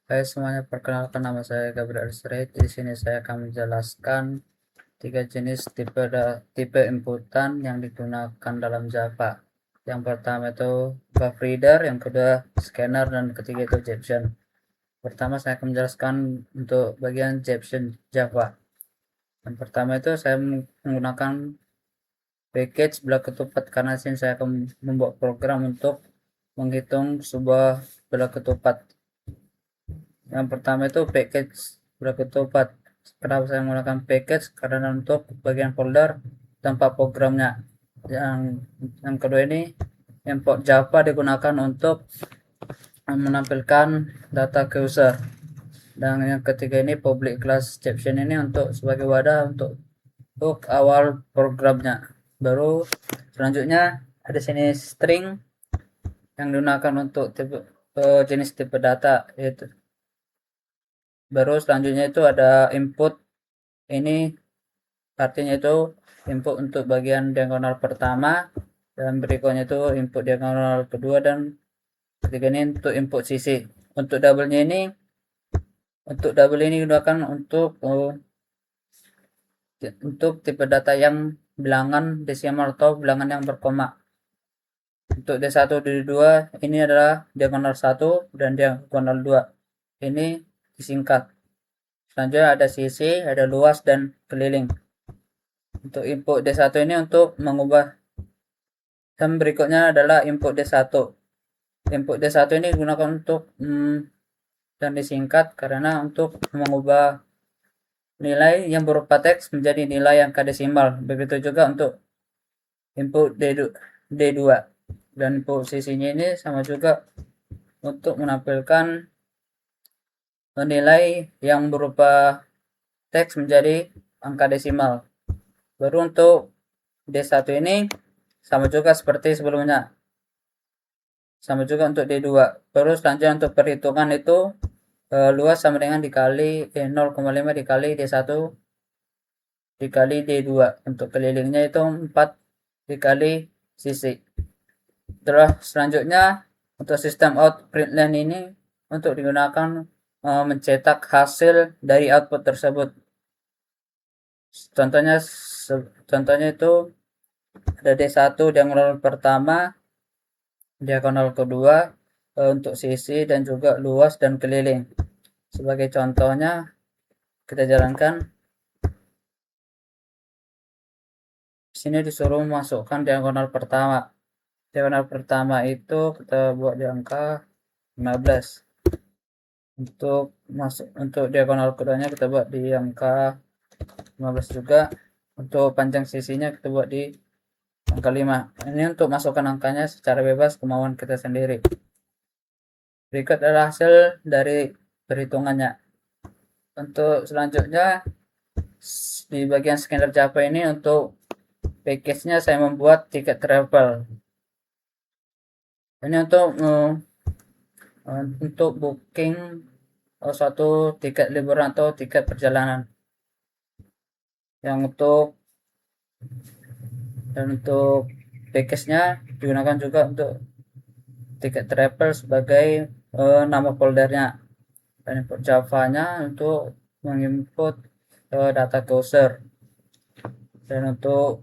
Hai semuanya, perkenalkan nama saya Gabriel Sirait. Di sini saya akan menjelaskan tiga jenis tipe inputan yang digunakan dalam Java. Yang pertama itu buffer reader, yang kedua scanner, dan ketiga itu Jepsen. Pertama saya akan menjelaskan untuk bagian Jepsen Java. Yang pertama itu saya menggunakan package belah ketupat karena sini saya akan membuat program untuk menghitung sebuah belah ketupat. Yang pertama itu package berketupat. Kenapa saya menggunakan package? Karena untuk bagian folder tanpa programnya. Yang kedua ini import Java digunakan untuk menampilkan data ke user. Dan yang ketiga ini public class exception ini untuk sebagai wadah untuk awal programnya. Baru selanjutnya ada sini string yang digunakan untuk jenis tipe data, yaitu baru selanjutnya itu ada input. Ini artinya itu input untuk bagian diagonal pertama, dan berikutnya itu input diagonal kedua, dan ketiga ini untuk input sisi. Untuk double ini digunakan untuk tipe data yang bilangan desimal atau bilangan yang berkoma. Untuk D1 D2 ini adalah diagonal 1 dan diagonal 2. Ini disingkat. Selanjutnya ada sisi, ada luas, dan keliling. Untuk input D1 ini untuk mengubah, dan berikutnya adalah input D1. Input D1 ini digunakan untuk dan disingkat karena untuk mengubah nilai yang berupa teks menjadi nilai angka desimal. Begitu juga untuk input D2. Dan input sisinya ini sama juga untuk menampilkan nilai yang berupa teks menjadi angka desimal. Baru untuk D1 ini sama juga seperti sebelumnya. Sama juga untuk D2. Baru selanjutnya untuk perhitungan itu luas sama dengan dikali 0,5 dikali D1 dikali D2. Untuk kelilingnya itu 4 dikali sisi. Terus selanjutnya untuk sistem out println ini untuk digunakan mencetak hasil dari output tersebut. Contohnya itu ada D1 diagonal pertama, diagonal kedua, untuk sisi dan juga luas dan keliling. Sebagai contohnya kita jalankan. Sini disuruh masukkan diagonal pertama. Diagonal pertama itu kita buat di angka 15. Untuk diagonal keduanya kita buat di angka 15 juga. Untuk panjang sisinya kita buat di angka 5. Ini untuk masukkan angkanya secara bebas kemauan kita sendiri. Berikut adalah hasil dari perhitungannya. Untuk selanjutnya di bagian scanner Java ini untuk package-nya saya membuat tiket travel. Ini untuk booking suatu tiket liburan atau tiket perjalanan. Untuk package-nya digunakan juga untuk tiket travel sebagai nama foldernya. Dan input Java-nya untuk menginput data ke user. Dan untuk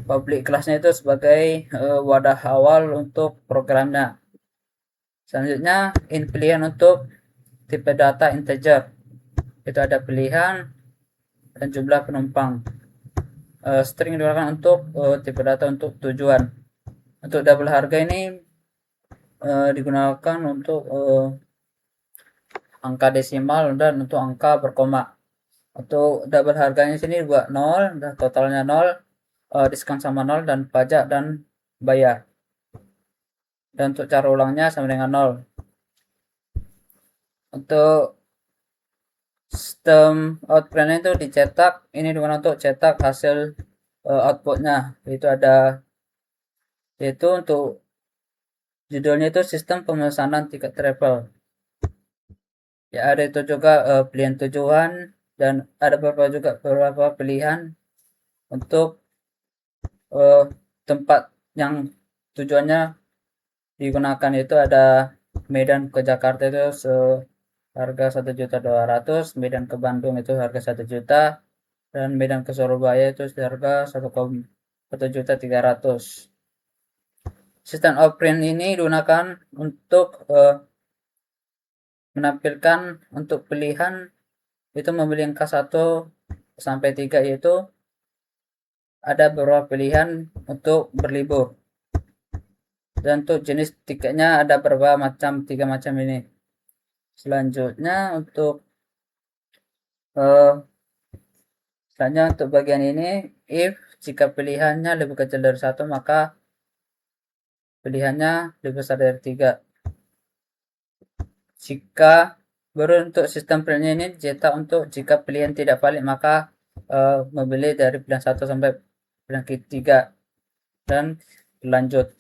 public class-nya itu sebagai wadah awal untuk programnya. Selanjutnya pilihan untuk tipe data integer. Itu ada pilihan dan jumlah penumpang. String digunakan untuk tipe data untuk tujuan. Untuk double harga ini digunakan untuk angka desimal dan untuk angka berkoma. Untuk double harganya sini buat 0, dan totalnya 0, diskon sama 0, dan pajak dan bayar. Dan untuk cara ulangnya sama dengan 0. Untuk sistem output itu dicetak, ini digunakan untuk cetak hasil outputnya. Yaitu untuk judulnya itu sistem pemesanan tiket travel. Ya, ada itu juga pilihan tujuan, dan ada beberapa pilihan untuk tempat yang tujuannya digunakan. Itu ada Medan ke Jakarta itu harga 1.200.000, Medan ke Bandung itu harga 1 juta, dan Medan ke Surabaya itu harga 1.300.000. Sistem outprint ini digunakan untuk menampilkan untuk pilihan itu memilih angka 1 sampai 3, yaitu ada beberapa pilihan untuk berlibur, dan untuk jenis tiketnya ada beberapa macam, 3 macam ini. Selanjutnya untuk selanjutnya untuk bagian ini, if jika pilihannya lebih kecil dari 1, maka pilihannya lebih besar dari 3. Jika baru untuk sistem printnya ini cetak untuk jika pilihan tidak valid, maka memilih dari pilihan 1 sampai pilihan ketiga dan berlanjut.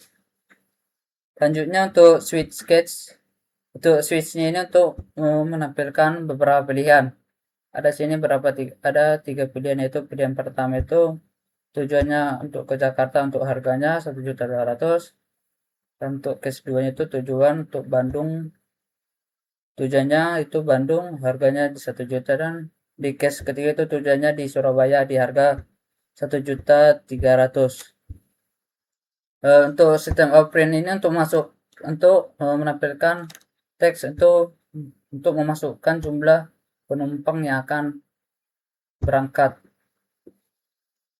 Selanjutnya untuk switch sketch. Untuk switchnya ini untuk menampilkan beberapa pilihan. Ada sini ada 3 pilihan, yaitu pilihan pertama itu tujuannya untuk ke Jakarta, untuk harganya 1.200.000, dan untuk case keduanya itu tujuan untuk Bandung, tujuannya itu Bandung, harganya di 1 juta, dan di case ketiga itu tujuannya di Surabaya di harga 1.300.000. Untuk sistem outprint ini untuk menampilkan teks untuk memasukkan jumlah penumpang yang akan berangkat.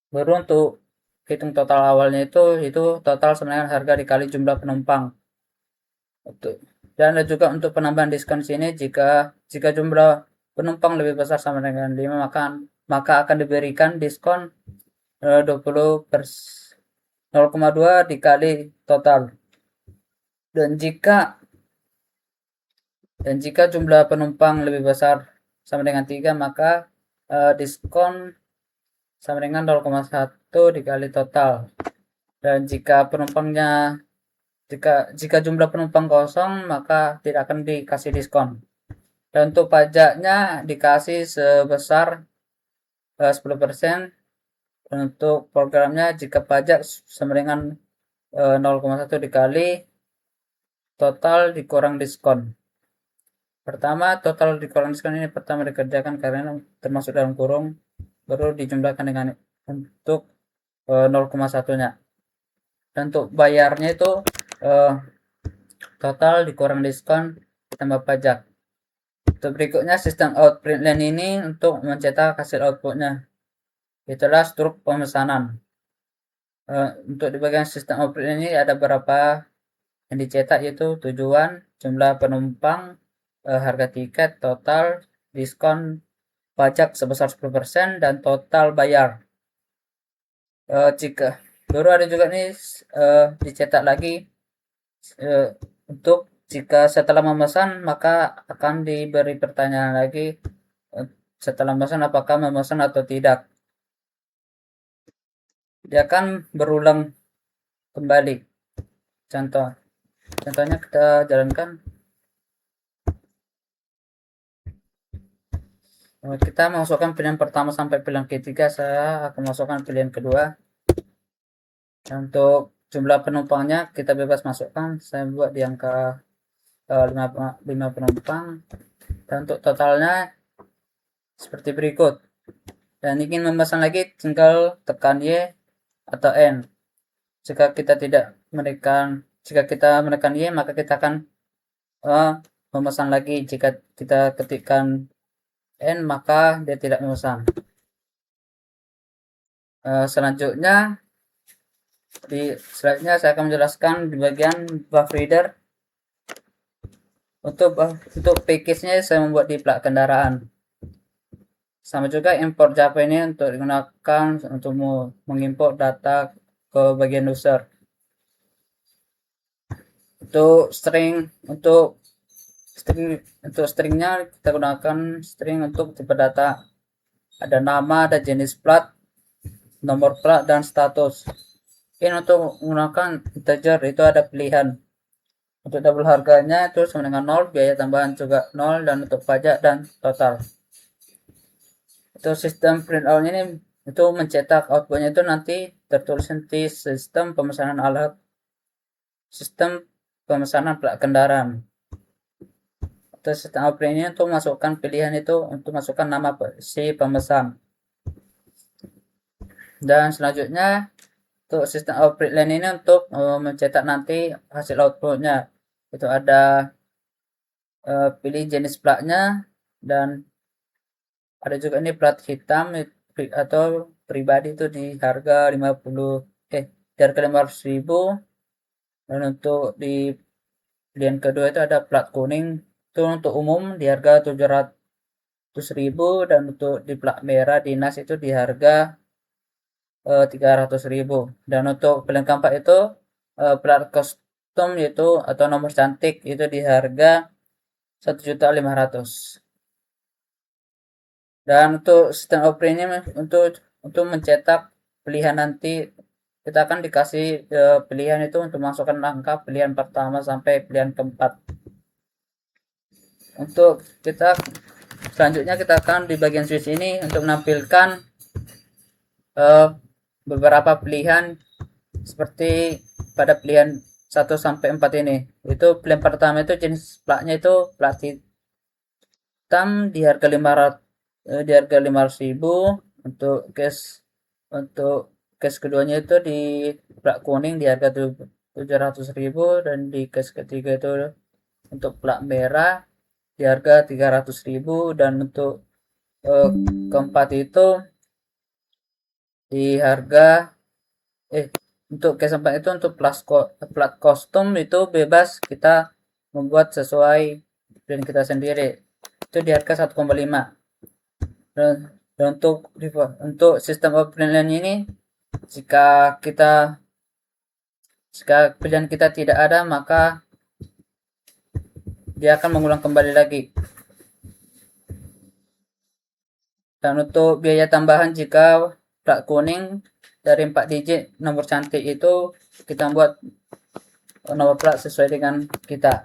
Baru untuk hitung total awalnya itu total sebenarnya harga dikali jumlah penumpang. Dan ada juga untuk penambahan diskon sini, jika jumlah penumpang lebih besar sama dengan 5, maka akan diberikan diskon 0,2 dikali total. Dan jika jumlah penumpang lebih besar sama dengan 3, maka diskon sama dengan 0,1 dikali total. Dan jika jumlah penumpang kosong, maka tidak akan dikasih diskon. Dan untuk pajaknya dikasih sebesar 10%. Untuk programnya, jika pajak sama dengan 0,1 dikali total dikurang diskon. Pertama, total dikurang diskon ini pertama dikerjakan karena termasuk dalam kurung, baru dijumlahkan dengan untuk 0,1-nya. Dan untuk bayarnya itu total dikurang diskon ditambah pajak. Untuk berikutnya sistem outprint line ini untuk mencetak hasil outputnya, itulah struk pemesanan. Untuk di bagian sistem outprint ini ada beberapa yang dicetak, yaitu tujuan, jumlah penumpang, harga tiket, total, diskon, pajak sebesar 10%, dan total bayar. Jika baru ada juga nih dicetak lagi untuk jika setelah memesan, maka akan diberi pertanyaan lagi setelah memesan apakah memesan atau tidak. Dia akan berulang kembali. Contohnya kita jalankan. Kita masukkan pilihan pertama sampai pilihan ketiga. Saya akan masukkan pilihan kedua. Untuk jumlah penumpangnya kita bebas masukkan. Saya buat di angka 5 penumpang. Dan untuk totalnya seperti berikut. Dan ingin memesan lagi, tinggal tekan Y atau N. Jika kita menekan Y, maka kita akan memesan lagi. Jika kita ketikkan N, maka dia tidak memesan. Selanjutnya saya akan menjelaskan di bagian buff reader. Untuk package-nya saya membuat di plat kendaraan. Sama juga import Java ini untuk digunakan untuk mengimport data ke bagian user. Untuk stringnya kita gunakan string untuk tipe data. Ada nama, ada jenis plat, nomor plat, dan status. Ini untuk menggunakan integer itu ada pilihan. Untuk double harganya itu sama dengan 0, biaya tambahan juga 0, dan untuk pajak dan total. Itu sistem printout ini itu mencetak outputnya itu nanti tertulis di sistem pemesanan plat kendaraan. Untuk sistem operate ini untuk masukkan pilihan itu untuk masukkan nama si pemesan. Dan selanjutnya untuk sistem operate line ini untuk mencetak nanti hasil outputnya. Itu ada pilih jenis platnya, dan ada juga ini plat hitam atau pribadi itu di harga 500.000. Dan untuk di pilihan kedua itu ada plat kuning itu untuk umum di harga 700.000, dan untuk di plat merah dinas itu di harga 300.000. Dan untuk pilihan keempat itu plat custom yaitu atau nomor cantik itu di harga 1.500.000. Dan untuk sistem operasinya untuk mencetak pilihan nanti kita akan dikasih pilihan itu untuk masukkan angka pilihan pertama sampai pilihan keempat. Untuk kita selanjutnya kita akan di bagian switch ini untuk menampilkan beberapa pilihan seperti pada pilihan 1 sampai 4 ini. Itu pilihan pertama itu jenis platnya itu plat hitam di harga 500.000. Untuk case keduanya itu di plat kuning di harga 700.000, dan di case ketiga itu untuk plat merah di harga 300.000, dan untuk keempat itu di harga untuk case 4 itu untuk plat kostum itu bebas kita membuat sesuai brand kita sendiri, itu di harga 1,5. dan untuk sistem operasi ini jika pilihan kita tidak ada, maka dia akan mengulang kembali lagi. Dan untuk biaya tambahan jika plat kuning dari 4 digit nomor cantik itu kita buat nomor plat sesuai dengan kita.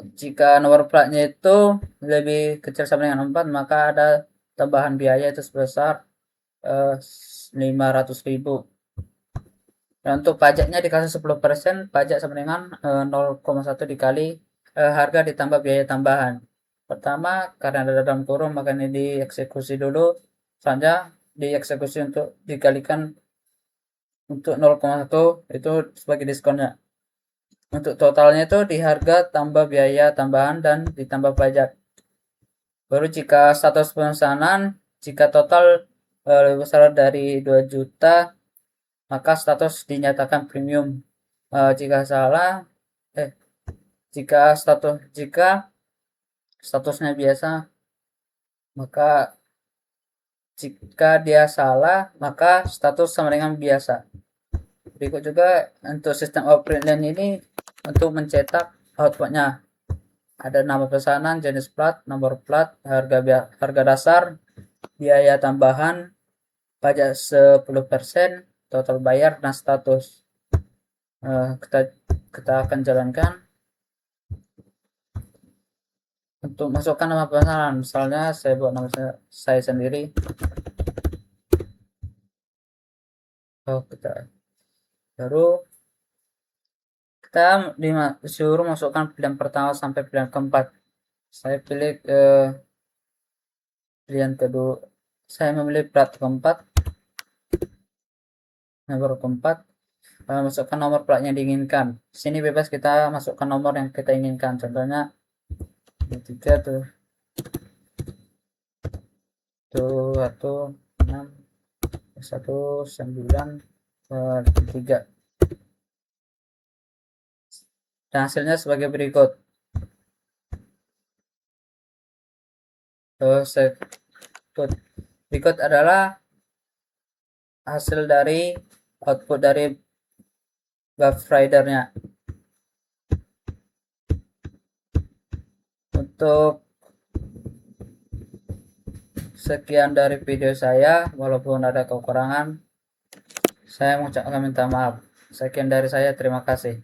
Jika nomor platnya itu lebih kecil sama dengan 4, maka ada tambahan biaya itu sebesar 500.000. Dan untuk pajaknya dikasih 10%, pajak sama dengan 0,1 dikali harga ditambah biaya tambahan. Pertama karena ada dalam kurung maka ini dieksekusi dulu, selanjutnya dieksekusi untuk dikalikan untuk 0,1 itu sebagai diskonnya. Untuk totalnya itu di harga tambah biaya tambahan dan ditambah pajak. Baru jika status pemesanan, jika total lebih besar dari 2 juta, maka status dinyatakan premium. Jika statusnya biasa, maka jika dia salah, maka status sama dengan biasa. Berikut juga untuk sistem operate ini untuk mencetak outputnya. Ada nama pesanan, jenis plat, nomor plat, harga dasar, biaya tambahan, pajak 10%, total bayar, dan status. Kita akan jalankan. Untuk masukkan nama pesanan, misalnya saya buat nama saya sendiri. Baru kita disuruh masukkan pilihan pertama sampai pilihan keempat. Saya pilih pilihan kedua. Saya memilih plat keempat, nomor keempat. Masukkan nomor plat yang diinginkan. Sini bebas kita masukkan nomor yang kita inginkan. Contohnya 3 tuh 116 193. Dan hasilnya sebagai berikut. Berikut adalah hasil dari output dari buff ridernya. Untuk sekian dari video saya, walaupun ada kekurangan, saya mengucapkan minta maaf. Sekian dari saya, terima kasih.